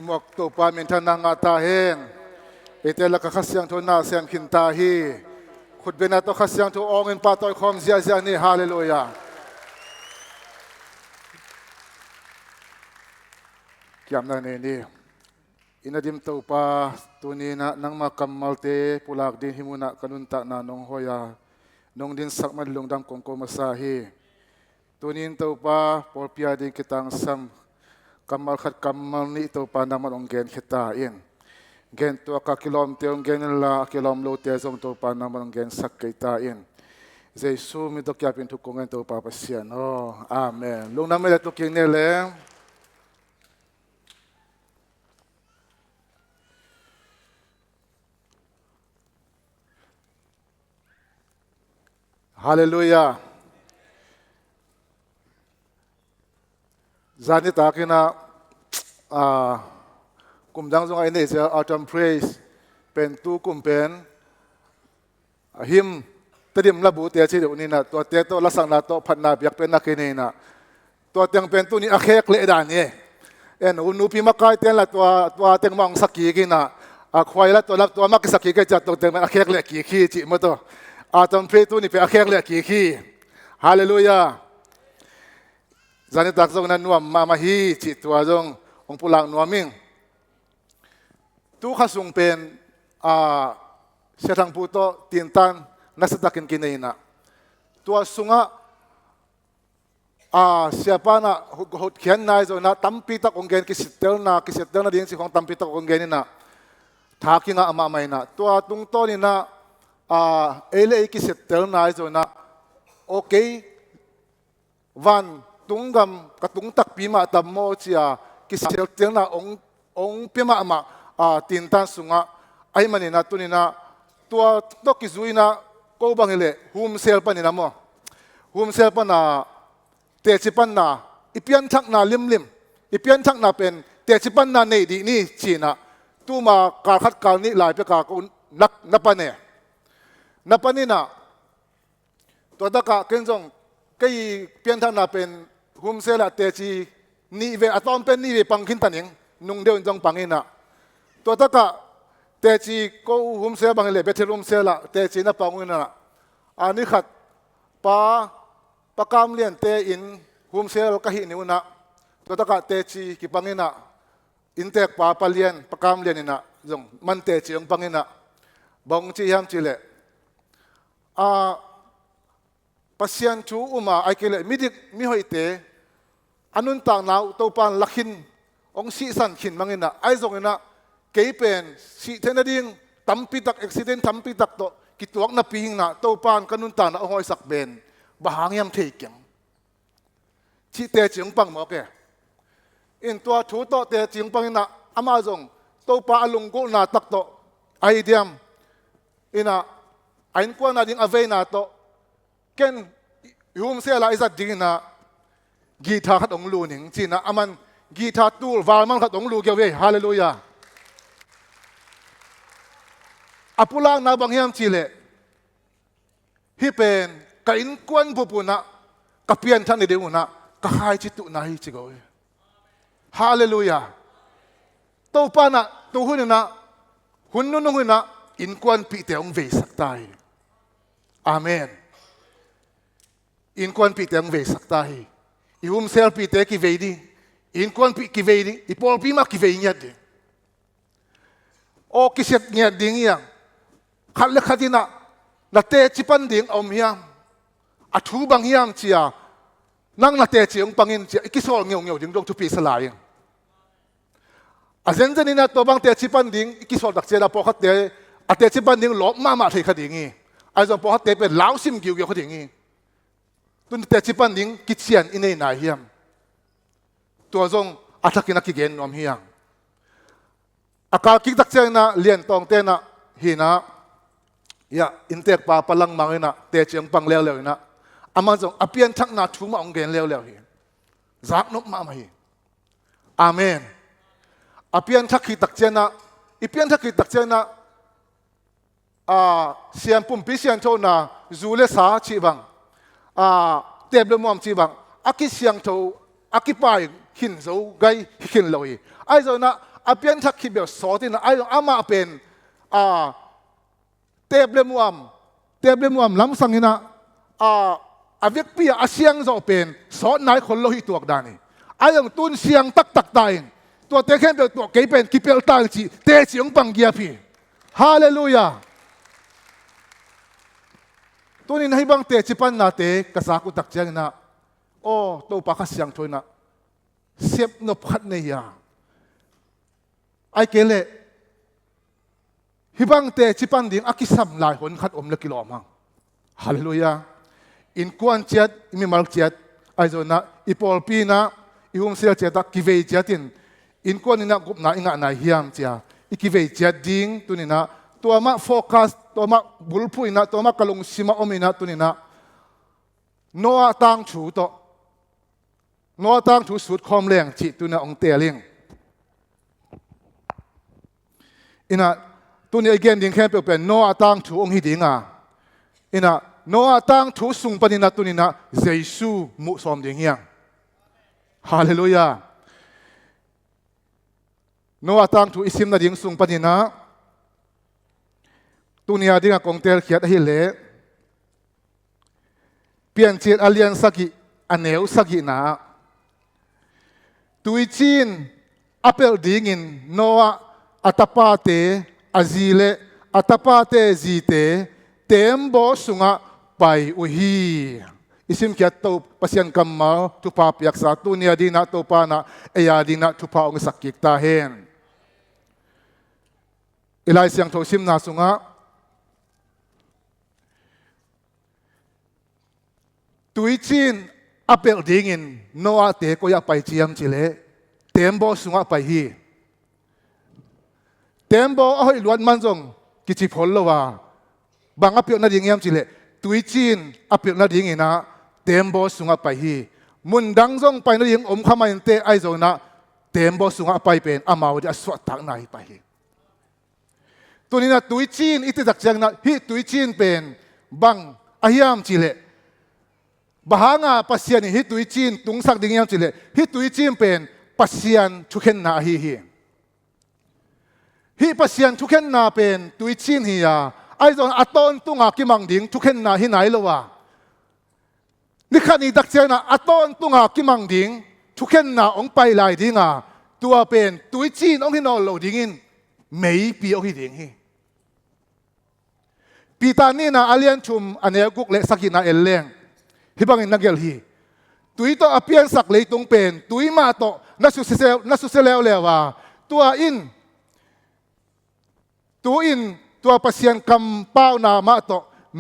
หมวกตัวปามินทนางาตาเฮงเตลกขัสยังทุนนาเสียงขินตาฮีขุดเบนาโตขัสยังทุองอินปาตอยคอมเสียนี่ฮาเลลูยาเกี่ยมนั่นนี่อินาดิมตัวปาตัวนี้นะนังมาคัมมัลเตปุลากดินหิมุนะกันุนตะนานงโฮยานงดินสักมันลงดำกงโกมาซาฮีตัวนี้ตัวปาปอลพิอาดินกิตังซัมคัมมัลขัดคัมมัลนี่ตัวปานามันองเกนขิตาอินเกนตัวกะกิโลมเตียงเกนละกิโลมโลเตียงตัวปานามันองเกนสักกิตาอินเจสูมิตกยาเป็นทุกคนตัวปาปัสยานโออาเมนลงน้ำไม่ได้ตุกินเนี่ยเลยฮาเลลูยาจานิตากินะกุมดังจงไอเนเซอร์อัลตัมเพรสเป็นตู้กุมเป็นหิมตดิมระบุเตียชีเดียวนี้นะตัวเตียตัวลักษณะตัวพันนาเบียกเป็นนักนี่นะตัวเตียงเป็นตู้นี้อาเคกเลดานนี่นูพิมากายเตียนละตัวเตียงมองสักกี่กินะควายละตัวมักสักกี่ก็จะตัวเตียงมันอาเคกเลกี่ขี้จิมาตัวอาตัมเพรตู้นี้เป็นอาเคกเลกี่ขี้ฮาเลลูยาจานิตักจงนั้นนัวมาฮีจิตัวจงองปุลังนัวมิงตู้ข้าสุงเป็นเสียทางพูโตตีนตันนัสตักินกินเองนะตัวสุงะเสียปานะหดเขียนนายจงนะตั้มปีตักองเกนกิสิเตลนะดิ้งสิของตั้มปีตักองเกนนี่นะทากิงะอามาไม่นะตัวตุงโตนี่นะเอเลกิสิเตลนายจงนะโอเควันตุงกำกับตุงตักปีมาตัมโมจียกิสิเตลนะองปีมามาตีนตันสุงะไอ้มันนี่นะตัวนี้นะตัวตกิจุยนะกูบังเลยหุมเซลปันนี่นะโมหุมเซลปันนะเตจิปันนะอีเปียนทักนะลิมอีเปียนทักนะเป็นเตจิปันนะในดีนี่จีนะตัวมาการขัดการนี่หลายประการก็นับปันเนี่ยนับปันนี่นะตัวตะกะเก่งจงก็อีเปียนทักนะเป็นหุมเซลเตจินี่เวอตอมเป็นนี่เวปังขินตันยังนุ่งเดียวจงปังนี่นะตัวตะกะเตจีก็หุมเซลบางเลยเบทรุมเซลละเตจีน่ะปังวินะอันนี้ขัดปากามเลียนเตอินหุมเซลก็หินิวนะตัวตะกะเตจีกิปังวินะอินเตกปาเลียนปากามเลียนนี่นะจงมันเตจีองปังวินะบางจีฮัมจีเล่ปัสยันชูอุมาไอเกลมิหอยเตอันนุนต่างนาวตัวปานลักหินองสีสันขินมังวินะไอจงวินะเกยเป็นสิเทนดิ่งตั้มปีตักอุบิเหตุตั้มปีตักโตกิตัวนับปีหิงนะตัวปานกันุนตานะหอยสักเบนบางยามเทกิงที่เตจิงปังหมอกอินตัวชูโตเตจิงปังนะอามาจงตัวปาลุงกุนาตักโตไอเดียมอินะไอ้กวนนาดิ่งอเวนาโตเก่นยุมเสียละอิสัดดิ่งนะกีตาร์ขัดองลูนิงจีนะอามันกีตาร์ตูลวาลมันขัดองลูเกี่ยวเวฮาเลลูยาอปุลังนาบางยามจิเลฮิเป็นกินกวนบุปุนะกับเพียนท่านในเดือนนะก็หายจิตุนาฮิจิโกยฮาเลลูยาตัวปานะตัวหุ่นนะหุ่นนุ่นหุ่นนะอินกวนปีเตองเวสักตายอาเมนอินกวนปีเตองเวสักตายอิวุมเซลปีเตกิเวดีอินกวนปีกิเวดีอิปอลปีมากิเวนียดโอกิเสตเนียดิ้งยังขัดเล็กขัดที่น่ะเตจิปันดิ่งอมเฮียมอัฐูบางเฮียมเชียนั่งน่ะเตจิองปังอินเชียอิกิโซลเงียวดิ่งลงทุปีสลายอาเซนเจนี่นะตัวบางเตจิปันดิ่งอิกิโซลดักเจนะพอขัดเตจิปันดิ่งหลบมาที่ขัดดิ่งไอ้จงพอขัดเตเป็นลาวซิมกิวขัดดิ่งตุนเตจิปันดิ่งกิเชียนอินเนนายเฮียมตัวจงอัตกินักกิเกนนอมเฮียมอากาศกิดักเจนะเลียนตองเตนะฮีนะยาอินเตกปาพลังมังนะเตจิงปังเลี้ยวๆนะอามาจงอเปียนทักนาทุ่มองเกนเลี้ยวๆฮีจากนกมาฮีอาเมนอเปียนทักขีตักเจนะอีเปียนทักขีตักเจนะเสียนปุ่มพิเศษโทนะจูเลสาชีบังเตบเลมอมชีบังอากิเสียงโทอากิปายหินโซไกหินลอยไอ้เจ้านะ อาเปียนทักขีเบลสอตินะไอ้อามาเป็นเตบเลมวมล้ำสังหินะอาเวกปีอาเซียงจะเป็นสอนนายคนโลหิตตัวดานี่ไอ้ยังตุนเสียงตักตายตัวเตะแค่เป็นตัวเกยเป็นกิเปลตางจีเตะเสียงปังเกียพี่ฮาเลลูยาตัวนี้ให้บังเตะจิปันนาเตะกษากุตักเจงนะโอ้ตัวปากเสียงถอยนะเสียบนบขัดเนี่ยไอ้เกลเลฮิบังเตะจิปันดิ่งอากิสัมลายคนขัดอมเล็กกิโลมังฮาเลลูยาอินกวนเจ็ดอิมิมาร์เจ็ดไอ้โซนะอีปอลปีนะอีฮุมเซลเจ็ดกิเวเจ็ดินอินกวนนี่นะกุบนะอิงะนะฮิามเจ้าอีกิเวเจ็ดดิ่งตัวนี้นะตัวมาโฟกัสตัวมาบุลพุยนะตัวมากลงซิมาอมินะตัวนี้นะโนอาตังชูโตโนอาตังชูสุดคอมแรงจิตัวนี้องเตลิงอินะตัวนี้เกมดิ่งแค่เป็นโนอาตังชูองฮิดิ่งอ่ะอินะโนอาตังชูสุงปนินะตัวนี้นะเยซูมุสอมดิ่งเฮียงฮาเลลูยาโนอาตังชูอิสิมนะดิ่งสุงปนินะตัวนี้ดิ่งกองเตลเขียดให้เละเปลี่ยนเจตอเลียนสักิอันเนวสักินะตัวจีนอัปเปิลดิ่งินโนอาอัตปาเตอาจีเลอัตปาเตจีเตเต็มโบสุงะไปอุฮีอิสิมเขียดตัวปัสยันกัมมาทุพาเปียกษาตัวนี้ดิ่งนะตัวปานะเอียดิ่งนะทุพาองสักกิกตาเฮนอิไลเสียงโทซิมนาสุงะตัวจีนอัปเปิลดิ่งินโนอาเตก็อยากไปเจียมจิเลเต็มโบสุงะไปฮีเต็มโบเอาให้ล้วนมันจงกิจิพลละว่าบางอัปเปิลนาดิ่งยามจิเลตัวจีนอัปเปิลนาดิ่งนะเต็มโบสุงะไปฮีมุนดังจงไปนาดิ่งอมขมันเตไอโซนะเต็มโบสุงะไปเป็นอามาวจะสวดตักนายไปฮีตัวนี้นะตัวจีนอิติดักจังนะฮีตัวจีนเป็นบางอาฮิมจิเลบางอาปัสยานิฮิตุยจีนตุงสักดิ่งยามจิเลฮิตุยจีนเป็นปัสยานทุกเข็นนาฮิปัสยานทุกเข็นนาเป็นตุยจีนฮิยาไอ้ตอนอัตอนตุงอากิมังดิ่งทุกเข็นนาฮิไหนละวะนี่ขันนี้ดักเจนะอัตอนตุงอากิมังดิ่งทุกเข็นนาองไปลายดิ่งอ่ะตัวเป็นตุยจีนองฮินอลโลดิ่งินไม่ปีองฮิดิ่งฮิปีตานี่นะอาเลียนชุมอันเนี้ยกุกเล็กสักินาเอลเลงฮิบังอินนักเกลฮีตุยโตอเปียนสักเลยตรงเป็นตุยมาโตนัสุเซเลวเลวว่าตัวอินตัวปัสยันคำเป้านามาโต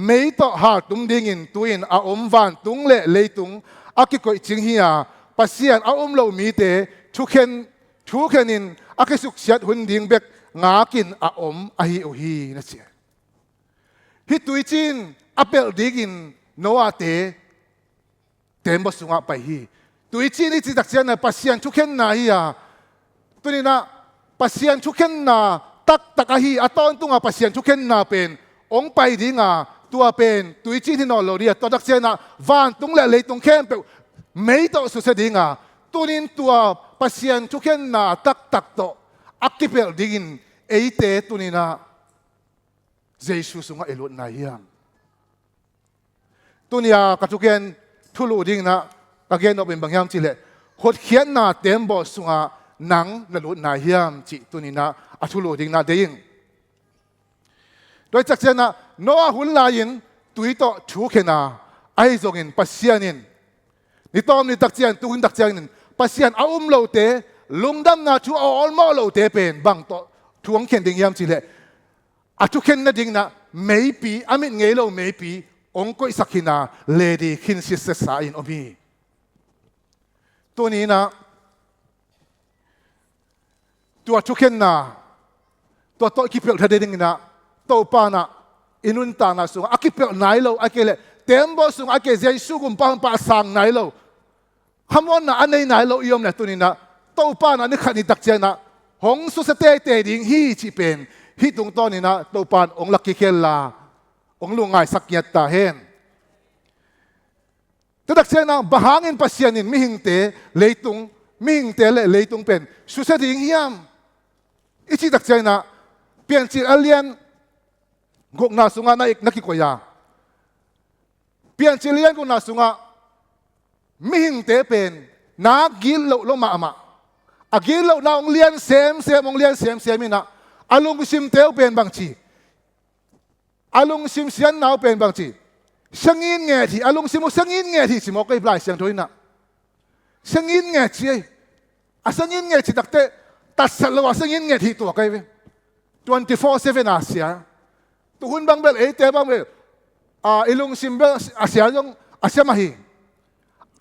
ไม่โตหาตุงดิ่งินตุยอินอาอมวันตุงเลยตุงอากิโกอิจิงฮียปัสยันอาอมโลมีเตทุกเข็นินอากิสุกเสียดหุ่นดิ่งเบกงากินอาอมอาฮิโอฮีนั่นเสียฮิตุยจินอัปเปิลดิ่งินโนอาเตเต็มบสุงะไปฮีตัวจีนี่จิตดักเจนะปัสยันทุกเข็นนาฮียตัวนี้นะปัสยันทุกเข็นนาตักฮีอัตอนตุงะปัสยันทุกเข็นนาเป็นองไปดิ่งะตัวเป็นตัวจีที่นอลโลเรียตัวดักเจนะวันตุงเลยตุงเข้มเปไม่โตสุดเสดิ่งะตัวนี้ตัวปัสยันทุกเข็นนาตักโตอักกิเปลดิ่งเอเตตัวนี้นะเจสุสุงะเอลุนนาฮียตัวนี้กระทุกเข็นทุลูดิ่งนะกางเกงนเป็นบางอย่างจิเลหดเขียนนาเต็มบ่สุงะหนังนลุนาเฮียมจิตัวนี้นะทุลูดิ่งนะเดียงโดยจากเจนะโนอาหุนลายินตุยโตชูเขนาไอซงอินปัสยานินนี่ตอมนี่ตักเจียนตุนตักเจียนปัสยานอาโลเตลุงดำนาชูเอาอลมอโลเตเป็นบางโตทวงเข็นดิ่งยามจิเลทุกเข็นนะดิ่งนะไม่ปีอามิเงโลไม่ปีองค์ก็สักหินาเลดี้คินซิสสาอินอมีตัวนี้นะตัวทุกเข็นนะตัวโตกิเปลทะเดดิงนะโตปานะอินุนตานะสุงอากิเปลไหนโลอากิเลเต็มบสุงอากิเจสุกุมปาสังไหนโลคำว่านะอันไหนโลยอมเนี่ยตัวนี้นะโตปานะนี่ขันนี่ตักเจนะหงสุสเตเตดิงฮีจิเป็นฮีตรงต้นนี่นะโตปานองลักกิเคลลาองลุงไงสักยัดตาเห็นแต่ดักเสียนะบางเงินปัสยานินมิหิงเตเลยตุงมิหิงเตเลยตุงเป็นสุเสดิ่งเฮียม ichi tak chai na pian chi alian gok na sunga na ik nakikoya pian chi lian ko na sunga mi hing te pen na gil lo ma ama agil lo na ong lian sem ong lian sem ina alung sim teo pen bang chi alung sim sian nau pen bang chi sangin nge thi alung sim sangin nge thi simo kai blai siang thoi na sangin nge chi a sangin nge chi takte tasal lo sangin nge thi to kai ve 24/7 asia tu hun bang bel te bang bel ilung sim bel asia jong asia mahi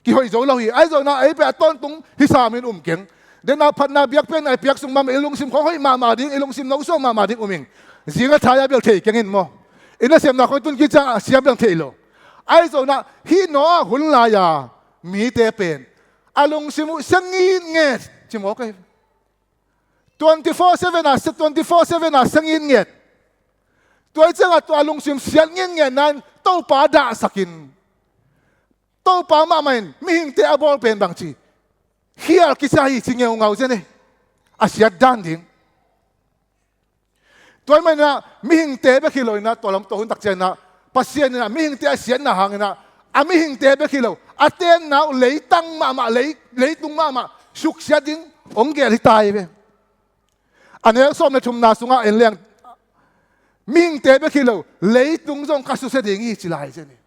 ki hoi zo lo hi ai zo na ai pe ton tung hi sa min keng den na phat na biak pen ai piak sung mam ilung sim khoi ma ding ilung sim no so ma ding uming zinga thaya bel thei kengin mo ina sem na khoi tun ki cha siam bel thei lo ai zo na hi no hun la ya mi te pen alung sim sangin nge chi mo kai 24/7 sangin ngeตัวเจ้าตัวลุงซิมเสียงเงี้ยนั้นตู้ป่าด่าสักินตู้ป่ามาไม่มีหิงเตะบอลเป็นบางทีเฮียกิจายจริงเงาเจนี่อาเซียดันดิ้งตัวมันนะมีหิงเตะไปกิโลนะตัวลำตัวหุ่นตักเจนะปัสเซียนนะมีหิงเตะเสียนนะหางนะมีหิงเตะไปกิโลอาเตนนะเลยตั้งมาเลยตุงมาสุกเสียดิ้งองเกลิตายไปอันนี้ส้มในชุมนาสุงะเอ็นเลี้ยงมิงเตะไปคิโลเลยตุงจงกัสุเสด็งอีจิลายเจนี่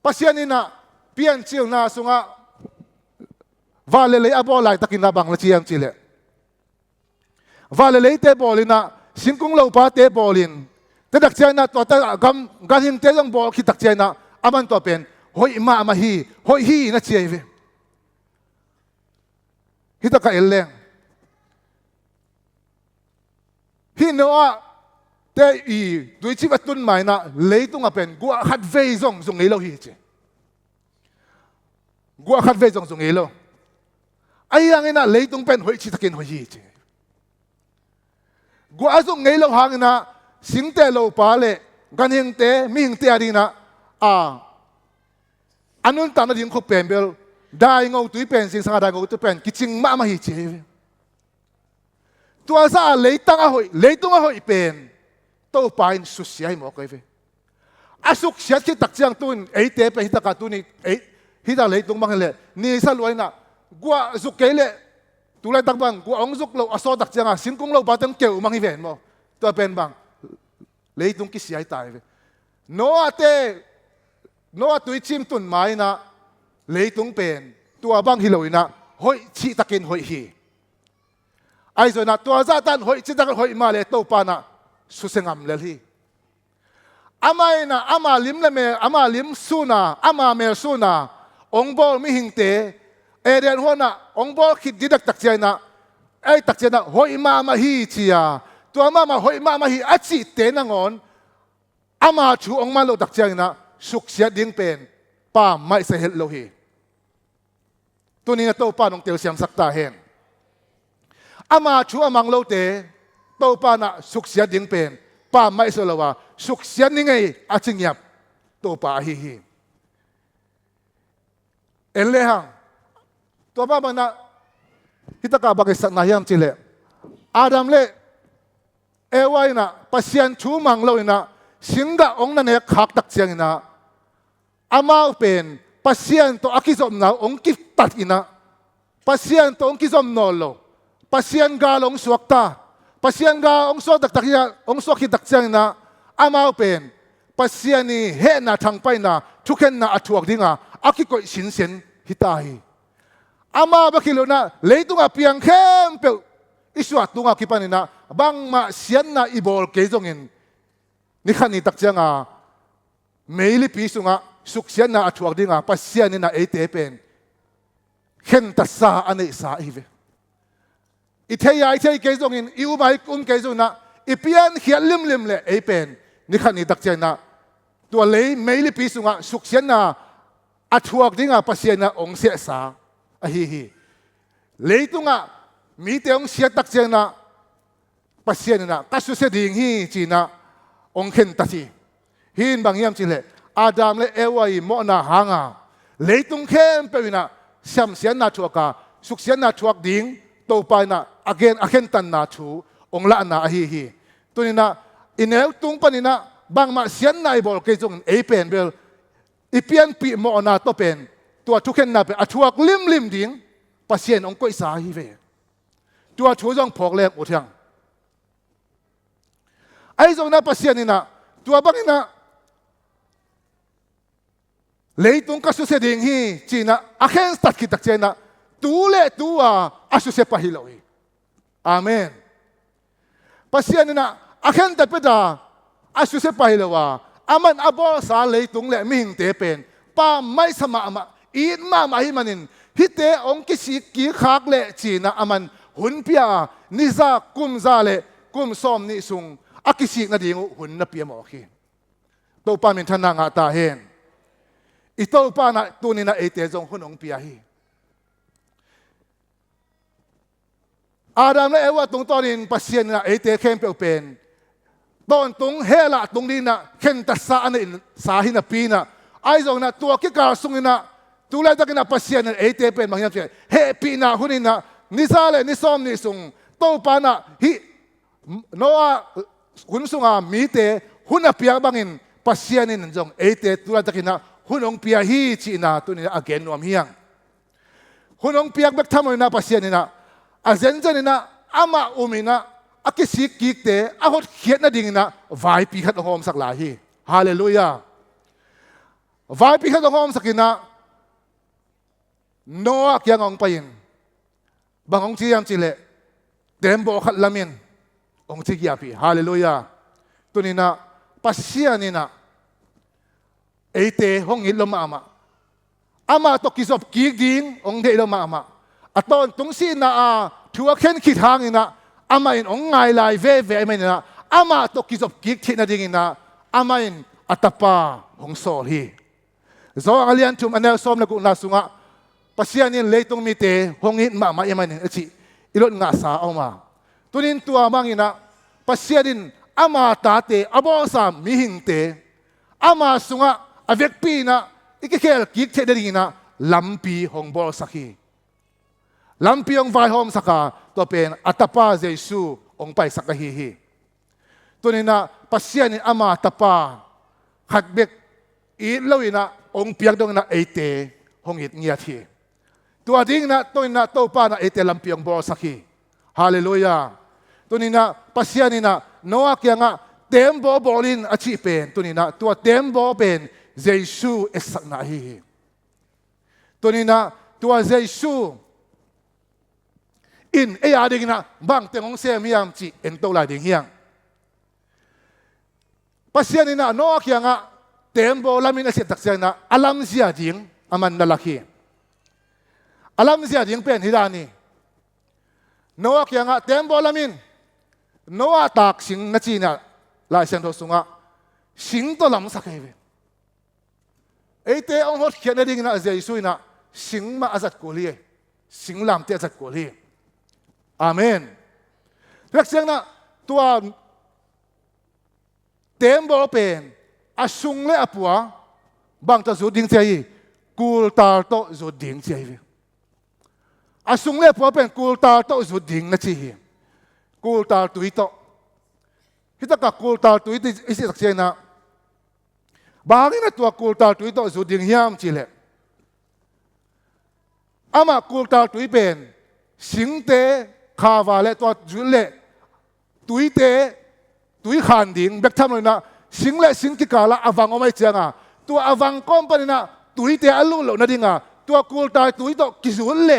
ปัสยานินะเปียนจิลนาสุงะวาเลเลยอบอลายตะกินนาบังละจียงจิเลวาเลเลยเตะบอลินะสิงคุงโลปาเตะบอลินแต่ดักเจนะตัวแต่กันหินเตะจงบอลคิดดักเจนะอามันตัวเป็นหอยมาฮีหอยฮีนะเจียเวฮิตะกะเอลเลงพี่น้องเตอีด้วยชีวิตตุนใหม่นะเลยต้องเป็นกัวขัดเวจงเอโลฮีเจกัวขัดเวจงเอโลไอ้ยังไงนะเลยต้องเป็นหอยชิตะกินหอยฮีเจกัวจงเอโลหางนะสิงเตโลปาเลกันหิงเตมีหิงเตอดีนะอันนู้นตามนั้นยิงเขาเป็นเบลได้เงาตุ้ยเป็นสิงสังได้เงาตุ้ยเป็นกิจิงมาฮีเจตัวซาเลยตั้งอาหอยเลยต้องอาหอยเป็นโตไปสุดเสียให้หมอกเลยอาสุกเสียที่ตักเจียงตุนเตะไปฮิตากาตุนฮิตาเลยต้องบังเลยนี่สลวยนะกัวสุกเกลตุเลยตักบังกัวองสุกเราอสอตักเจียงสิงคงเราปาตังเกี่ยวมังฮิเวนโมตัวเป็นบังเลยต้องกิเสียให้ตายโนอาเตโนอาตุยชิมตุนไม้นะเลยต้องเป็นตัวบังฮิโลยนะหอยชีตะกินหอยฮีไอ้ส่วนนั้นตัวซาตันหอยจิตตะหอยมาเลยโตปานะสุเสงามเลยที่อามาเนะอามาลิมเลยเมอามาลิมสูนะอามาเมสูนะองบอลมีหิงเตเรียนหัวนะองบอลคิดดีดักตักเจนะไอ้ตักเจนะหอยมาฮีเชียตัวมาหอยมาฮีอาจิเตนังอนอามาชูองมาโลตักเจนะสุกเสียดิ้งเป็นป้าไม่เสียเหตุโลหีตัวนี้โตปานองเตียวเสียงสักตาเห็นอามาชัวมังโลเตโตปานะสุกเสียดิ้งเป็นป้าไม่สละว่าสุกเสียนี่ไงอาจิงยับโตปาฮีเอ็นเลยฮะตัวป้ามันนะฮิตากาบักสักนายามจิเลอาดัมเลเอวายนะปัสยันชูมังโลนะสิงดาองนั่นเองขักตักเสียงนะอามาเป็นปัสยันตัวอากิสมนะองกิตัดอินะปัสยันตัวองกิสมนอลโลpasien ga long suakta pasien ga ong so tak ya ong so ki tak chang na amao pen pasien ni he na thang pai na thuken na athuak dinga aki ko sin sen hitai ama ba kilo na leitunga piang khem pe iswa tunga ki panina bang ma sian na ibol ke jongin ni khani tak changa meili pi sunga suk sian na athuak dinga pasien ni na ete pen khen ta sa ane sa iveไอ้เทียเกจงอินอิวไปกุ้มเกจงนะอีเปียนเขียนลิมเลยไอ้เป็นนี่ขันนี่ตักเจนะตัวเลยไม่ลิปีสุงะสุกเสียนนะอัฐวกดิ้งะปัสเซียนะองเสียสาฮีเลยตุงะมีแต่องเสียตักเจนะปัสเซียนะกัสุเสดิ่งฮีจีนะองเข็นตัดหินบางยามจีเลยอาดามเลยเอวายโมนาหางะเลยตุงเข้มไปวินะเสียมเสียนนาชัวกะสุกเสียนนาชัวกดิ้ง ตัวไปนะagain tan na chu ong la na hiตัวนี้นะอินเอลตุงปนินะบางมาเสียนนายบอกเกจงเป็นเบลอีเปียนปีโมนาตัวเป็นตัวทุกเห็นนะเป็นอัชวกลิมดิ่งปัสเซียนองก็อิสาฮิเวตัวชูจงพอกแรงอุทังไอ้จงนะปัสเซียนนี่นะตัวบางนี่นะเลยตุงก็สุเสดิ่งฮีจีนะอาเคนสตัดกิตักเจนะตัวเล่ตัวอาสุเสปะฮิโลอีอาเมนปัสเซียนนี่นะอาเคนตัดไปด่าอาสุเสปะฮิโลวาอามันอบอสาเลยตุงเล่มิงเตเป็นป้าไม่สมามาอีนมาไม่มันินฮิเตองกิสิกีขากเล่จีนะอามันหุ่นเปียนิซากุมซาเล่กุมซอมนิซุงอากิสิกนาดีงหุ่นนับเปียหมอขีตัวป้ามินทนางาตาเฮนอีตัวป้านะตัวนี้นะเอเตจงหุ่นองเปียฮีอาดามและเอวาตรงตอนนี้ปัสเซียนนะเอเตเข้มเปลวเป็นตอนตรงเฮละตรงนี้นะเข็นตัสสาอันสาหินะปีนะไอ้จงนะตัวกิการสุงนะตัวแรกตะกินะปัสเซียนนะเอเตเป็นบางอย่างเช่นเฮปีนะหุ่นนะนิซาเลนิซอมนิซุงตัวป้านะฮิโนอาหุ่นสุงามีเตหุ่นเปียบางอินปัสเซียนนี่จงเอเตตัวแรกตะกินะหุ่นองเปียฮีจีนะตัวนี้อาเกนนวมเฮียงหุ่นองเปียเบกทำอะไรนะปัสเซียนนี่นะอาเซนเจนี่นะอามาอุมินะอากิสิกิกเตอาหดเขียนนะดิ่งนะวายปีขัดหอมสักหลายฮีฮาเลลูยาวายปีขัดหอมสักนะโนอาเกียงองไปยินบางองที่ยามจิเลเต็มโบขัดละมินองที่กียปีฮาเลลูยาตัวนี้นะปัสเซียนี่นะเอเตห้องอินลมอามาตกิสบกีกดิ่งองเดลมาอะตอนตรงซีน่ะถือว่าเข็นขีดทางนี่นะอามาอินองไงลายเว่ไม่เนี่ยนะอามาตกิสบกิกที่นั่นดิ่งนะอามาอินอัตปาหงโซฮีโซอาเลียนทุมอันเนลซอมนักุนาสุงะปัสยานินเลยตรงมีเตหงอินมาเอมันนี่สิอิรถงาสาเอามาตัวนี้ตัวบางอินะปัสยานินอามาตาเตอบอสามมิหิงเตอามาสุงะอเวกปีนะอีกแค่กิกเทดิ่งนะลำปีหงบอลสักฮีลำปีองไฟหอมสักาตัวเป็นอัตปาเจสูองไปสักฮีตัวนี้นะปัสยานินอามาตปาขัดเบกอีเลวินะองเปียกดงนะเอเตหงอิดเงียทีตัวดิ้งนะตัวนี้นะตัวป้านะเอเตลำเปียงบอสักฮีฮาเลลูยาตัวนี้นะปัสยานินะโนอาเกียงะเต็มบอลินอาชีเป็นตัวนี้นะตัวเต็มบอเป็นเจสูเอสักนาฮีตัวนี้นะตัวเจสูอินเอียดิ้งนะบางเต็งองเสียมียามจีเอ็นตัวลายดิ้งเฮียงปัสยานินะโนอาเกียงะเต็มบอลามินอาชีตักเสียนะอลัมเสียดิ้งอามันนั่นละคีอาลัมเสียดิ้งเป็นฮิดานีโนอาเกียงะเต็มบอลามินโนอาตักสิงนัจีนะลายเซนโตสุงะสิงตัวลำสักเอเวเอเตองหดเขียนดิ้งนะเจสุยนะสิงมาอาจัดกุลีสิงลำเตอาจัดกุลีอาเมนเรียกเสียงนะตัวเต็มบอลเป็นอาสุงเลอปัวบางตัวสุดดิ้งเจียกูลตาโตสุดดิ้งเจียอาสุงเลปัวเป็นกูลตาโตสุดดิ้งนะจีกูลตาตุยโตฮิตากับกูลตาตุยที่อิสิสักเจนะบางทีนะตัวกูลตาตุยโตสุดดิ้งยามจีเลอามากูลตาตุยเป็นสิงเตคาวาเลตัวจุเลตุยเตตุยขันดิ้งเบกทำเลยนะสิงและสิงกิกาละอวังเอาไม่เจียงตัวอวังก้มปนินะตุยเตอลุโลนะดิ้งตัวกูลตาตุยโตกิจุเล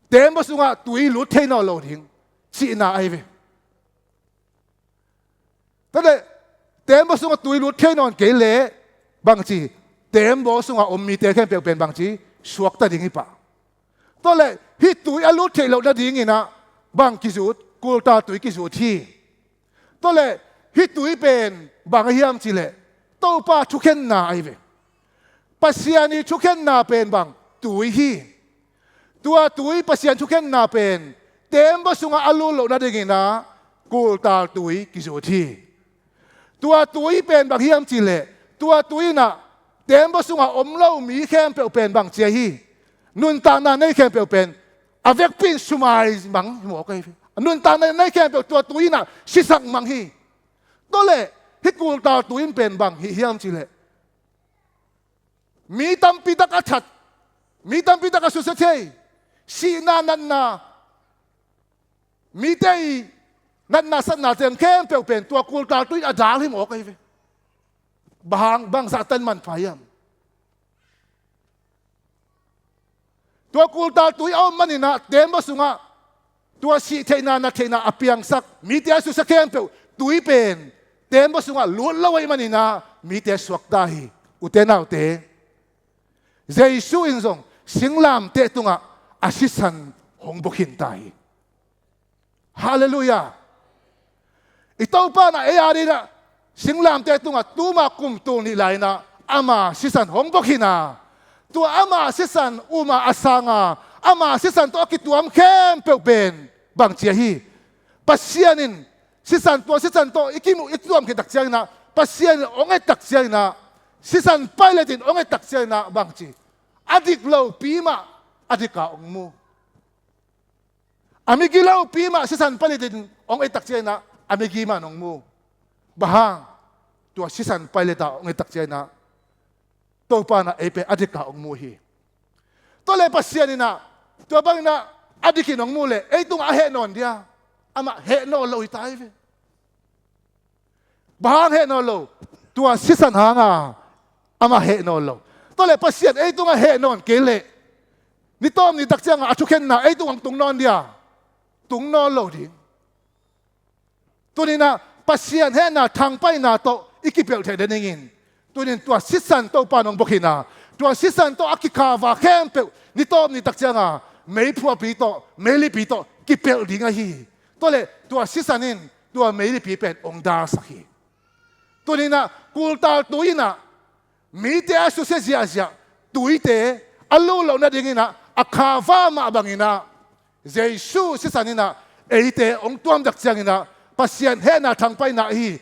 เต็มบสุงตุยลุเทนอโลดิ้งชีน่าไอเวแต่เดเต็มบสุงตุยลุเทนอนเกลเลบางทีเต็มบสุงอมมีเตแค่เป็นบางทีสวกตาดิ้งอีป่ะตัวเลยฮิตุยอลุเทโลนะดิ้งนะบางกิจุกูลตาตุยกิจุที่ตัวเลยฮิตุยเป็นบางเฮียมจิเลตัวป้าชุกเข็นนาไอเวปัสยานีชุกเข็นนาเป็นบางตุยฮีตัวตุยปัสยานชุกเข็นนาเป็นเต็มบสุงอลุโลนะดิ้งนะกูลตาตุยกิจุที่ตัวตุยเป็นบางเฮียมจิเลตัวตุยนะเต็มบสุงอมเล่ามีแค่เป็นบางเจียฮีนุนตานาในแค่เป็น avec pin sumai mang mo kai nun ta nei kem pe tua tuina sisak mang hi tole hi kul ta tuin pen bang hi hiam chile mi tam pi tak achat mi tam pi tak su se thei si na nan na mi tei nan na san na chen kem pe pen tua kul ta tuin adang hi mo kai ve bang sa tan man phayam tua kul ta tui au manina Tembaw sunga tua si theina na theina apiang sak mi tia su sa kem pe tui pen Tembaw sunga luan lawai manina mi tia suak dahi utenau te Jesu in zong singlam te tunga asisan hongbokhin tai hallelujah itaw pa na ari na singlam te tunga tuma kum tu ni lai na ama sisan hongbokhina tua ama sisan uma asanga ama sisan to kituam kem pe ben bang chia hi pasianin sisan to ikimu ituam ke takchiang na pasian onge takchiang na sisan pilotin onge takchiang na bang chi adik lo pima adika ongmu amigi lo pima sisan pilotin onge takchiang na amigi ma nongmu bahang tua sisan pilota onge takchiang na to pa na epe adika ongmu hi to le pasian na to bang na adiki nongmu le tung ahe non dia ama he no lo itai ve bahang he no lo tua sisan hanga ama he no lo to le pasian tung ahe non kele ni tom ni takchiang achuken na tung ang tung non dia tung no lo di to ni na pasian he na thang pai na to ikipel the deningin tunin tua sisan to panong bokhina tua sisan to akikawa kempe ni tom ni takchanga mei phua pi to meli pi to kipel dinga hi tole tua sisanin tua meli pi pen ongda sakhi tunina kultal tuina mi te asu se zia tuite alu lo na dingina akawa ma bangina Jesu sisanina eite ong tuam dakchangina pasien he na thangpai na hi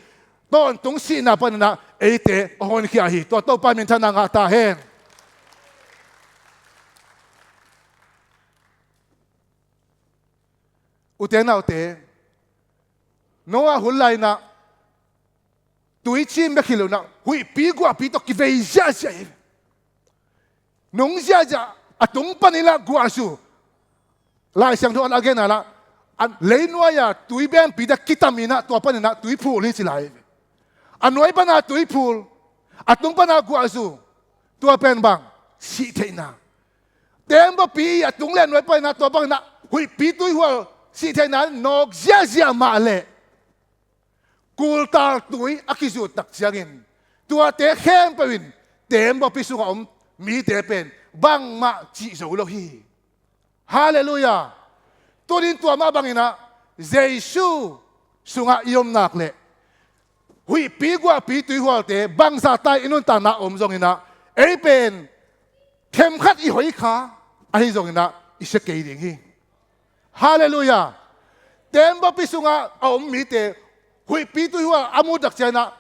ton tung si na pan na eite ohon kia hi to pa min thana nga ta hen utena ute noa hulai na tui chim be khilo na hui pi gua pi to ki vei ja ja nong ja ja atung panila gua su lai sang thon again ala an leinoa ya tui ben pi da kitamina to panina tui phu li chilai anoi bana tui phul atung bana gu azu tua pen bang si theina Tembaw pi atung len noi pa na to bang na hui pi tui hua si theina nok zia ma le kul tar tui akizu tak chiangin tua te khem pawin Tembaw pi sunga mi te pen bang ma chi zo lo hi hallelujah tunin tua ma bangina Jesu sunga yom nak le hui pi gua pi tui hua te bang sa tai inun ta na zong ina ei pen kem khat i hoi kha ai zong ina i se ke ding hi hallelujah Tembaw pi sunga mi te hui pi tui hua amu dak chana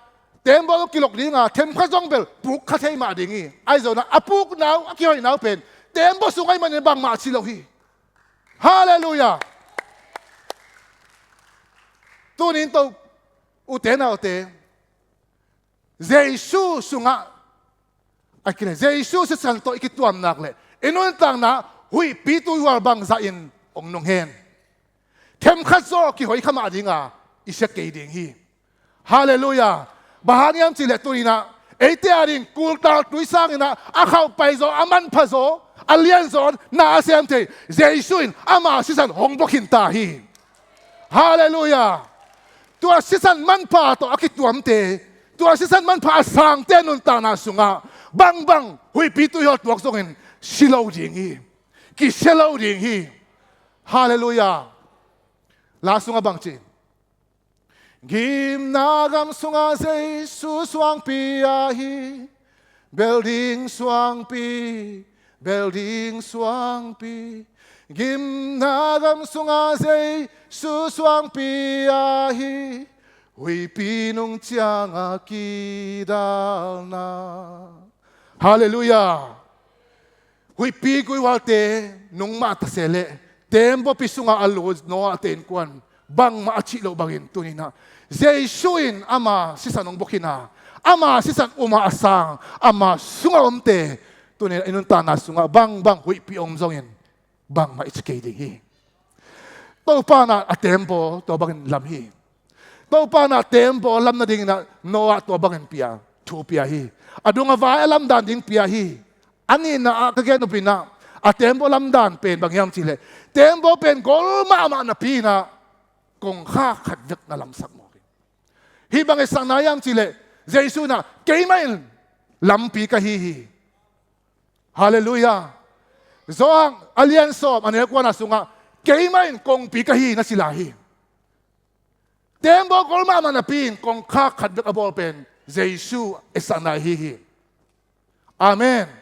Tembaw kilok dinga kem kha zong bel puk kha thei ma ding hi ai zong na apuk nau aki hoi nau pen Tembaw sungai man bang ma chi lo hi hallelujah tunin to utena ote Jesu sunga akine Jesu se santo ikituam nakle inon tang na hui pitu war bang za in ong nong hen kem khazo ki hoi khama dinga ise ke ding hi hallelujah bahaniam chile turina eite aring kulta tuisang ina akhau paizo aman phazo alian zon na asem te Jesu in ama sisan hongbokhin ta hi hallelujah tua sisan man pa to akituam te tua sisan man pa sang te nun ta na sunga bang bang hui pitu hot wak songin silo ding hi ki silo ding hi hallelujah la sunga bang chi gim nagam sunga sei su swang pi a hi building swang pi gim nagam sunga sei su swang pi a hi hui pi nung chiang a ki dal na hallelujah hui pi kui walte nung ma ta sele tembo pisunga alud no aten kwan bang maachi lo bangin tunina Jesuin ama sisanong bukina ama sisan umaasang ama sunga omte tunina inunta na sunga bang hui piong zongin bang maitskading hi to pa na a tempo to bangin lamhi to pa na tempo lam na ding na noa to bangin pia thu pia hi adunga va alam dan ding pia hi ani na kageno pina a tempo lam dan pen bang yam chile tempo pen gol ma ma na pina kong kha khat vek na lam sak mo hi bang sang na yam chile jesu na keimain lam pi ka hi hallelujah zoang alian Sawm anel kwa na sunga keimain kong pi ka hi na silahi tempo gol ma ma na pin kong kha khat vek abol pen jesu sang na hi amen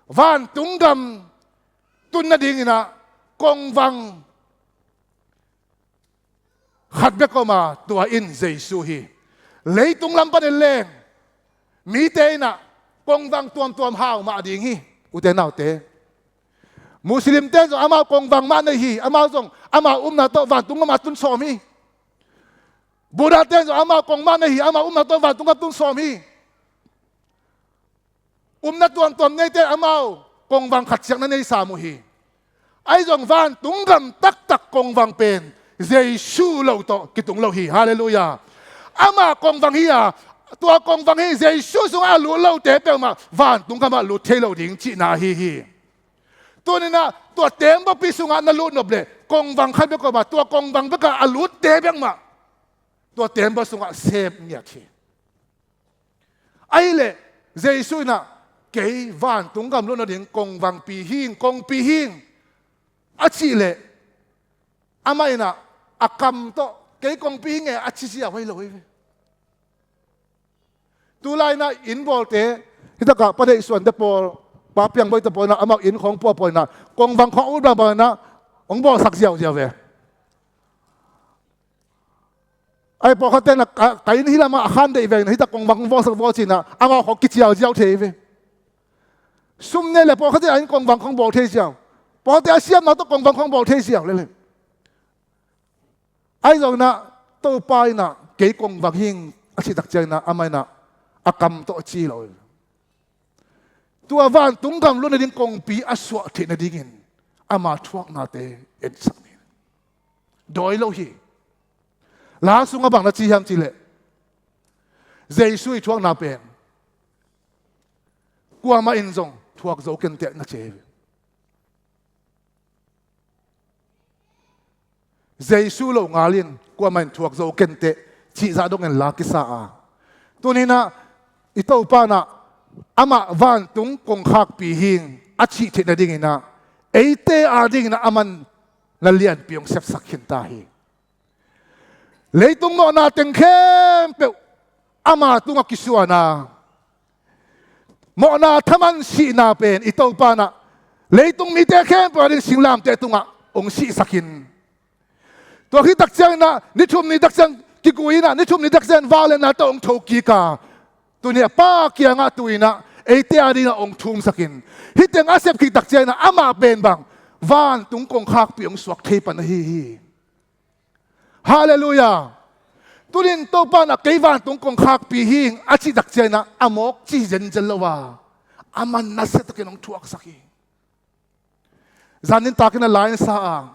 van tungdam tun na ding ina kong vang khat be ko ma tua in jesu hi leitung lam pa leng mi te na kong vang tuam hau ma ding hi uten nau te muslim te zo ama kong vang ma na hi ama zong ama na to van tung ma tun Sawm hi buddha te zo ama kong ma na hi ama na to van tung tun Sawm hi na tuam nei te amao kong vang khat siak na nei sa mu hi ai zong van tung gam tak kong vang pen jesu lo to kitung lo hi hallelujah ama kong vang hi tua kong vang hi jesu sung a lu lo te pe ma van tung gam lu the lo ding chi na hi tu ni na tua tembo pi sung a na lu no ble kong vang khat be ko ma tua kong vang be ka a lu te beng ma tua tembo sung a sep nya chi ai le jesu na cái van tung gam luôn nó đến công vang pi hing a chi le amai na akam to cái công pi nghe a chi à vậy rồi tu lai na in bol te hita ka pa dei suan de pol pa piang boy te pol na amak in khong po pol na công vang khong u ba na ong bol sak jiao ve ai po kha te na kai ni la ma khan dei ve na hita công vang vo sak vo chi na ama ho ki jiao te ve sum ne le po kha te an kong vang khong bo the jiao po te a siam na to kong vang khong bo the jiao le ai zong na to pai na ke kong vang hing a chi tak chang na amai na akam to chi lo tua van tung gam lu na ding kong pi a swa the na dingin ama thuak na te en sak ni doi lo hi la sunga bang na chi ham chi le jesu thuak na pen qua ma in zong thuak zo ken te na che jesu lo ngalin qua ma in thuak zo ken te chi za dong en la ki sa a tunina ito pa na ama van tung kong khak pi hing a chi the na ding ina eite a ding na aman la lian piong sep sak hin ta hi leitung mo na teng khem pe ama tunga kisuana mo na thaman si na pen ito pa na leitung mi te khem pa rin singlam te tunga ong si sakin to hi tak chang na ni thum ni tak chang ki kuina ni thum ni tak chang valen na to ong thoki ka tu ne pa kia nga tuina eite ari na ong thum sakin hi teng asep ki tak chang na ama pen bang van tung kong khak pi ong swak thei pan hi hallelujah tunin to pa na kay van tung kong khak pi hing achi dak chang na amok chi jen lawa aman na se to kinong thuak saki zanin takin na line sa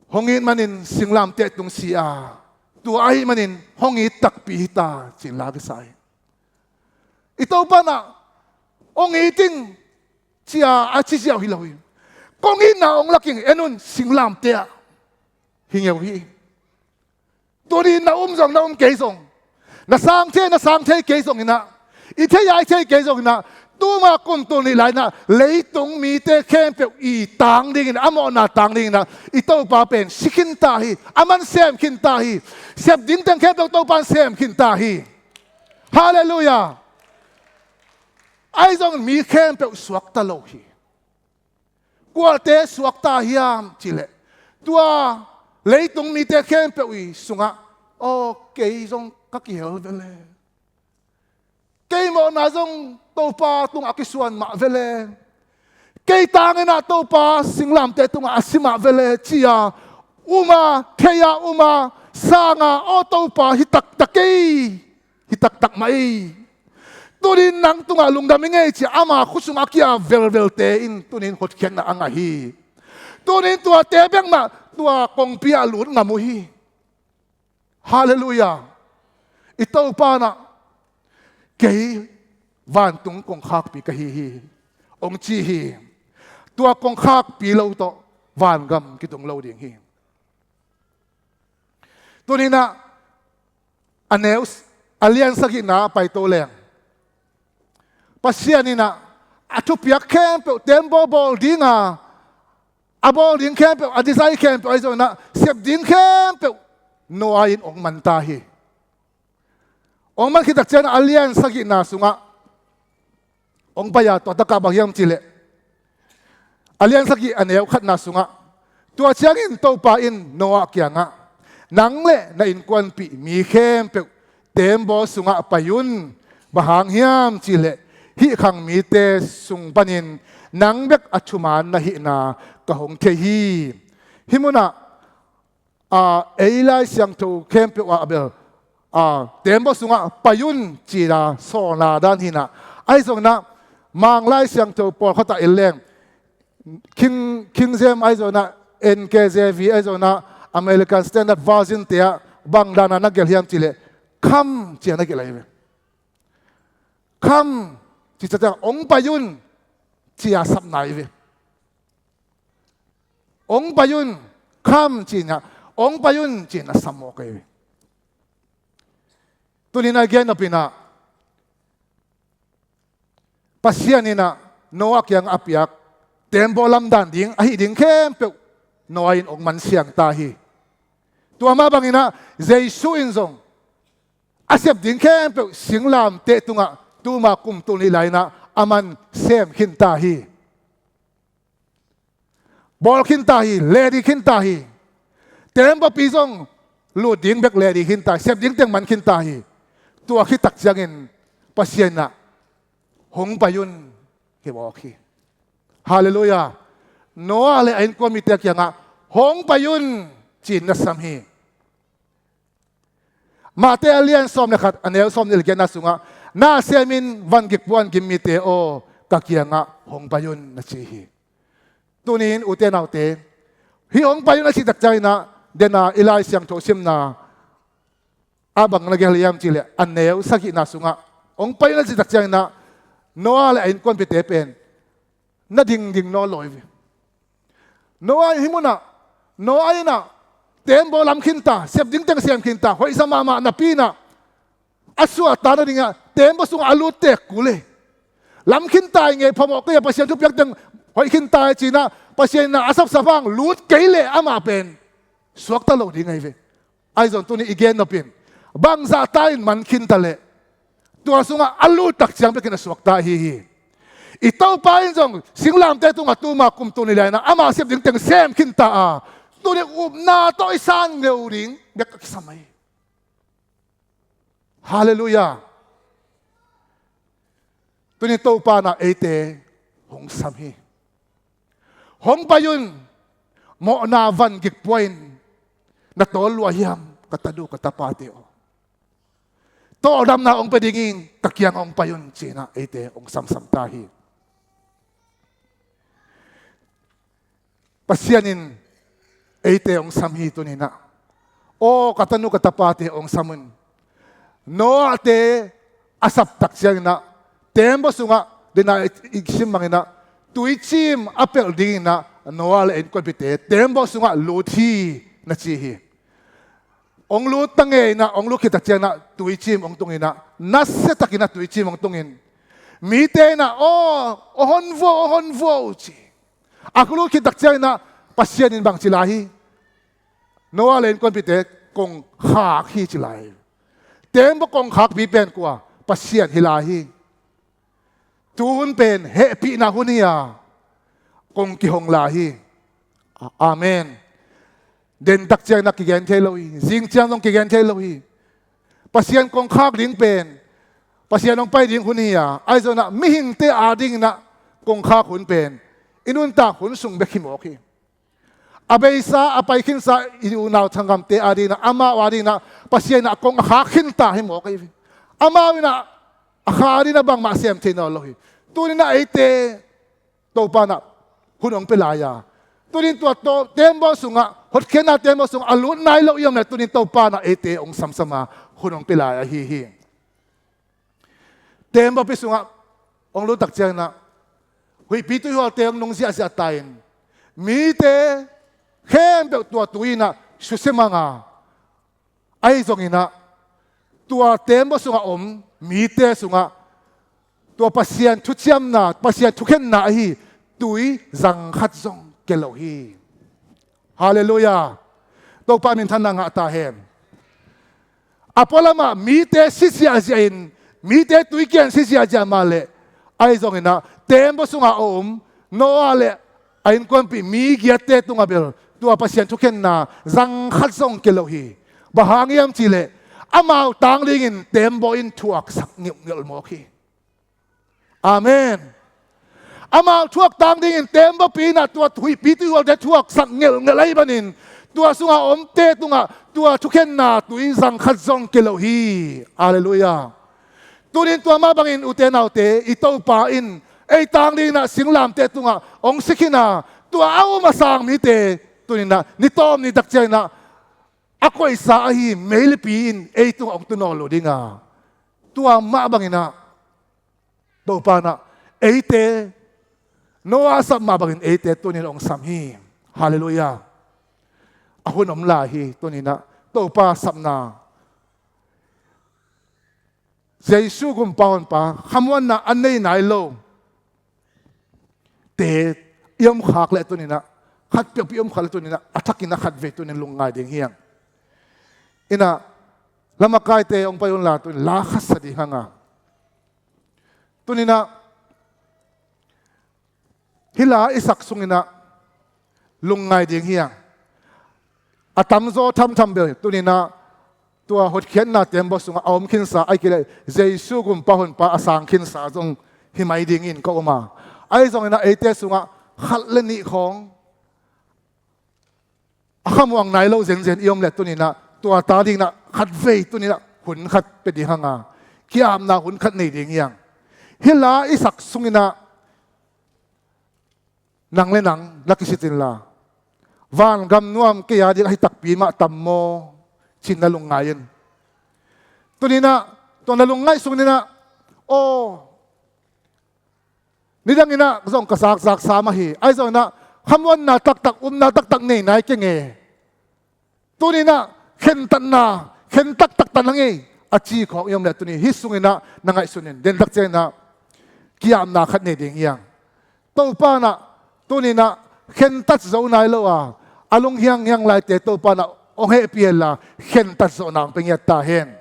hongin manin singlam te tung sia tu ai manin hongi tak pi ta chin lagi sai ito pa na ong iting chia achi sia hilawi kongin na ong laking enun singlam te hingew hi tunin na zong na ke zong na sang the ke zong ina ite ya ite ke zong na tu ma kun tu ni lai na leitung mi te khem pe I tang ding na amo na tang ding na ito pa pen sikin ta hi aman sem kin ta hi sep din tang khem to pan sem kin ta hi hallelujah ai zong mi khem pe suak ta lo hi kwal te suak ta hiam chile tua leitung mi te khem pe sunga o ke zong ka ki hel vele ke mo na zong to pa tung akisuan ma vele cây tang na to pa sing lam te tunga asima vele chia uma theya uma sanga o to pa hitak tak mai tunin nang tunga lungdam nge chi ama khusuma kia vel te in tunin Hotkhitna anga hi tunin tua te beng ma tua kong pia lut ngamu hi hallelujah ito pa na kay van tung kong khak pi ka hi ong chi hi tua kong khak pi lo to van gam ki tung lo ding hi tunina aneus alian sagi na pai to leng pasianina athupiak camp tembo bol dinga abol ding camp adisai camp aizo na sep ding camp noain ong mantahi ong man khitak chen alian sagi na sunga ong baya to taka bahyam chile alian sagi aneu khat na sunga tua chiang in to pa in noa kyanga nang le na in kwan pi mi camp tembo sunga payun bahang hiam chile hi khang mi te sung panin nang bek achuman na hi na kahong the hi himuna eilai siang to camp wa abel tembo sunga payun chira so na dan hina ai song na mang lai siang to por khata ileng king zem ai zo na nkjv ai zo na American Standard Version te bang dana na gel hiam chile kham chi na gelai ve kham chi cha ong payun chi a sap nai ve ong payun kham chi na ong payun chi na samo kai ve tunina gen apina pasianina noak yang apiak tembo lam dan ding ahi ding kem pe noain ong man siang tahi tua ma bangina jesu inzong asep ding kem pe singlam te tunga tuma kum tuni laina aman sem hin tahi bol hin tahi lady hin tahi tembo pizong lu ding bek lady hin tahi sep ding teng man hin tahi tua khitak jangin pasiana hong payun ke boki hallelujah noa le ain ko mi tek yanga hong payun chin na samhi mate alian som le khat anel som le gena sunga na semin van gik puan kim mi te o kakianga hong payun na chi hi tunin uten autte hi hong payun na chi tak chai na dena ilai siang tho sim na abang na geliam chile anel saki na sunga hong payun na chi tak chai na noa le ain kon pe te pen na ding no loi noa himuna noa ina tembo lam khinta sep ding teng sem khinta hoi sama ma na pina aswa ta na dinga tembo sung alu te kule lam khinta nge phamo ko ya pasien tu pyak teng hoi khinta china pasien na asap sapang lut keile ama pen suak ta lo ding ai ve ai zon tu ni igen no pin bang za tain man khinta le tua sunga alu tak chiang pe kena suak ta hi ito pa in jong singlam te tunga tuma kum tu ni lai na ama sep ding teng sem khinta a tu ni na to isan ngeu ring bek samai hallelujah tu ni to pa na ete hong sam hi hong payun mo na van gik point na tol wa hiam katadu katapate o to dam na ong pedingin kakyang ong payun china ete ong sam tahi pasianin ete ong samhi to nina o katanu katapate ong samun no ate asap taksyan na tembo sunga dina igsim mangina tuichim apel ding na noal en kopite tembo sunga luthi na chihi ong lut tange na ong lukit taksyan na tuichim ong tungina nasse takina tuichim ong tungin mite na ohonvo chi akulu ki taksyan na pasyanin bang chilahi noa len kon pite kong khak hi chilai tembo kong khak bi pen kwa pasyan hilahi tun pen happy na hunia kong ki hong lahi amen den taksyan na kigen theloi jing chang long kigen theloi pasyan kong khak ding pen pasyan ong pai ding hunia ai zo na mi hing te ading na kong khak hun pen inun ta hun sung bekhi moki abeisa apai khin sa iunau thangam te adina ama warina pasien akong hakhin ta hi moki ama wina akharina bang ma sem technology tunina ite topana hunong pelaya tunin tua to Tembaw sunga Hotkhitna Tembaw sunga alut nai lo yam na tunin topana ite ong samsama hunong pelaya hi Tembaw pi sunga ong lu tak chiang na hui pi tu ho teong nong sia sia tain mi te khem be tua tuina susemanga ai zongina tua Tembaw sunga mi te sunga tua pasien thu chiam na pasien thu khen na hi tui zang khat zong kelo hi hallelujah to pa min than nga ta hen apolama mi te sisia jain mi te tui kian sisia jamale ai zong ina Tembaw sunga no ale ain kwampi mi giate tunga bel tua pasien thu khen na zang khat zong kelo hi bahangiam chile amau tang lingin Tembaw in thuak sak ngil mo khi amen amau thuak tang dingin Tembaw pina tua thui pitu wal de thuak sak ngil ngelai banin tua sunga te tunga tua thuken na tui zang khat zong kelo hi hallelujah tunin tua ma bangin utenau te ito pa in ei tang ding na singlam te tunga ong sikina tua au masang mi te tunin na nitom ni dakchay na ako isa ahi mailipin ay itong ang tunolo dinga. Tuwa mabangin na. Daw pa na, eite, no asap mabangin eite, tunin ang samhi. Hallelujah. Ako namlahi, tunin na, daw pa asap na. Jesus kumpahon pa, hamuan na anay na ilo. Te, iyong kakla ito nina, katpiyak iyong kakla ito nina, atakin na katve ito nina lungay ding hiyang. Ina, lamakay te ang payon lato, lakas sa diha nga. Ito nina, hila isaksong ina, lungay ding hiyang. Atamzo tam-tambel, ito nina, tua Hotkhitna Tembaw sunga awam kinsa ay kila Jesus kumpahon pa asang kinsa zong himay dingin ko uma ay zong ina ete sunga khatlani khong akamuang nailo zen iyom let tunina tua tading na khatvei tunina hun khat pedi hanga kiam na hun khat nei ding yang hila isak sungina nang lenang lakisitin la van gam nuam kaya di hitak pima tammo sinalungayan. Tunina, tunalungay sunina, nidang ina, zong kasak-sak samahi, ay zong na, hamuan na tak-tak, na tak-tak ni, naikenge. Tunina, kentak-tak tanangi, at chikong iyong na tuni, hisungina, nangay sunin, den dakchay na, kiyam na kat ni ding iyang. Tau pa na, tunina, kentat zong na ilawa, along hiyang lai te, tau pa na, ong hepiela hentas so nang pengyatahin.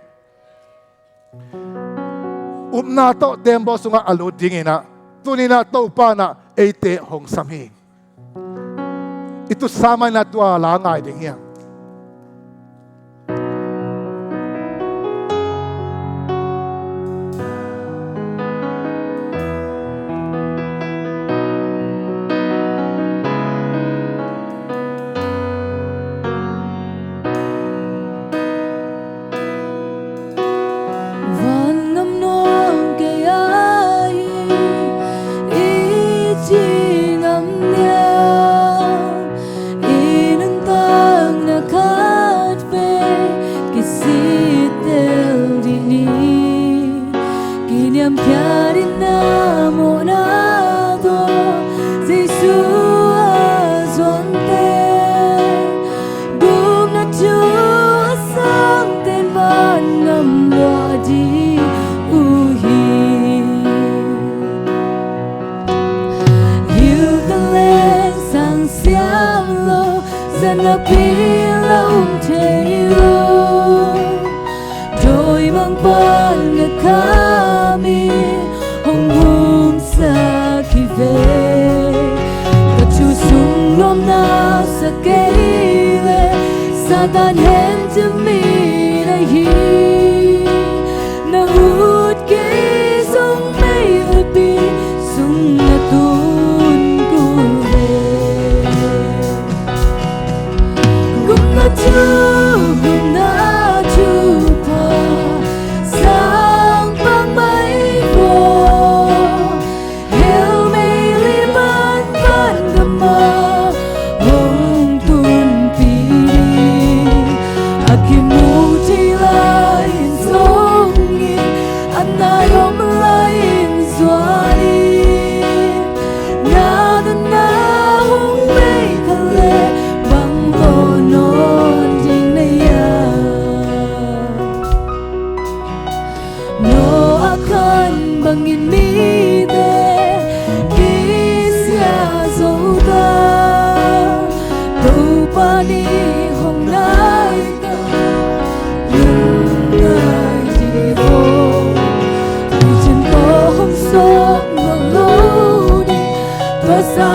Na to Tembaw sunga alud dingina tunina to pa na ete hong samhi. Ito sama na tua langay dingya.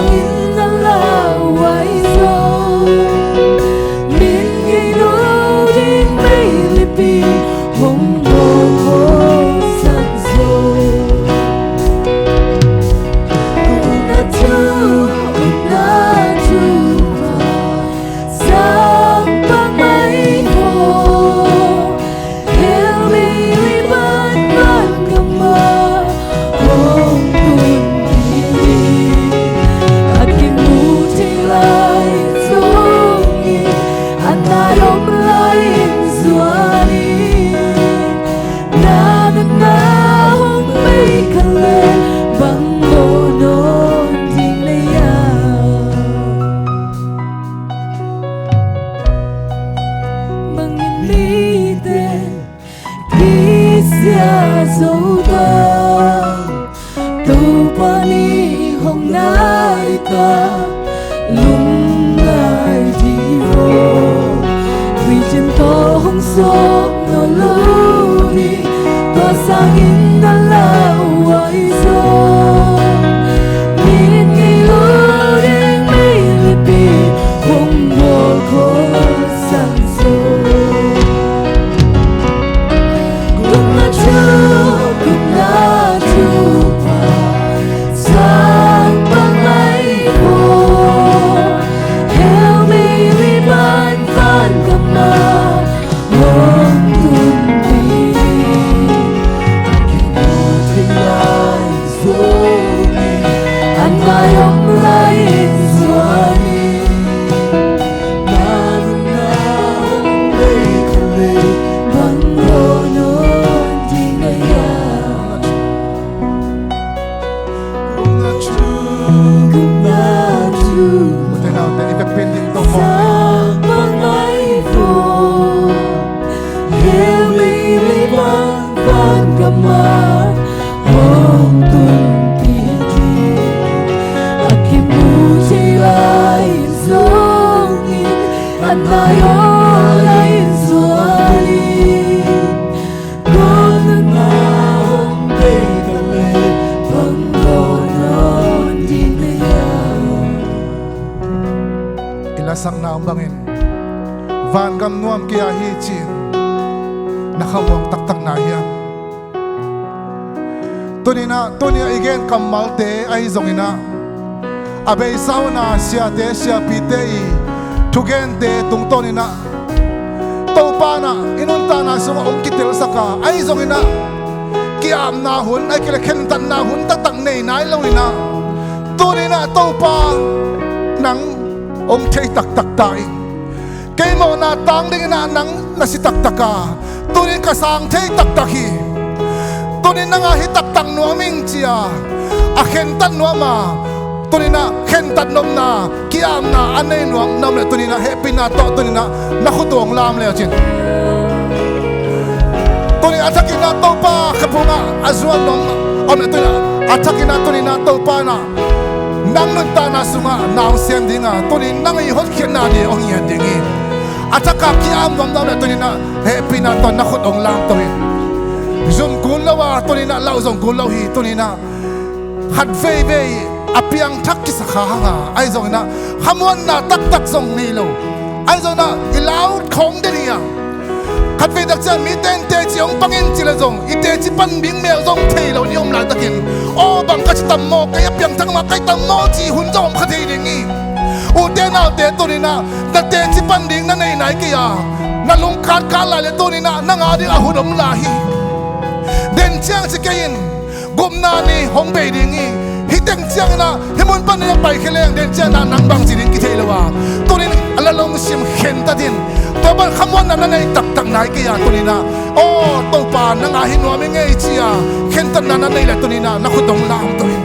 sang in na la wai zo min ngai lo ding mei li pi hong bo ho sang zo na tu sang bang mai ho hel mi li ban ban kama hong kun di akin muti lai zongi anayom lai zuani na hong mai kale bang non ding na ya mangin mi de kisya zoda tu pani hong nai ta lung nai di ro vi chen to hong so no lo ni to sang in na la wai zo min ngai lo ding mei li pi hong bo ko sang zo kum na chu pa sang bang mai ho hel mi li ban van kama hong tun di akin muti lai zongi anayom lai zuani na hong mei kale bang non ding na ya kum na chu Tena te ipepending to mo. sang bang mai ho hel mi li ban van kama hong tun pi di akin muti lai zongi anayom lai zuani na hong mei kale bang non ding na ya Ilasang na ang bangin. Van gam nuam kia hi chin. Nakawang taktak na hiam. Tunina igen kamalte ay zongina. Abay sauna siya te siya pite i. Tugen te tungtonina. Taupa na inunta na sunga ongkitil saka ay zongina. Kiam na hun ay kilakentan na hun tatak nay na ilawina. Tunina taupa nang ông thấy tak tak tai cái mồ na tang ding na nang nasi tak taka tunin kasang thấy tak tak hi tunin nanga hi tak tak no ming chia a khen tan no ma tunina khen tan nom na kiam na anei nuam nam le tunina happy na to tunina na khutong lam le chin tunin atakina to pa kapunga azwan nom om le tunina atakina tunina to pa na nang nunta na sunga nang sem dinga tunin nang I Hotkhitna ni ong yan dingi ataka kiam nom nam le tunina happy na to na khutong lam tuin zum kulawa tunina lau zong kulau hi tunina hat vei apiang thak ki sakha nga ai zong na hamon na tak zong ni lo ai zong na ilau khong de nia khat vei dak cha mi ten te chi ong pangin chi la zong I te chi pan bing mel zong thei lo ni om la takin o bang ka chi tam mo kai apiang thang ma kai tam mo chi hun zong kha thei ding ni u te na te tunina na te chi pan ding na nei nai ki ya na lung khat ka la le tunina na nga ding a hun om la hi den chiang chi kain gum na ni hong bei ding i hiteng chiang na himun pan na pai kheleng den chiang na nang bang chi ding ki thei lawa tunin alalong sim khen ta din to ban khamon na nei tak nai ki ya tunina o to pa na nga hinwa me ngei chi ya khen tan na nei la tunina na khutong lam tuin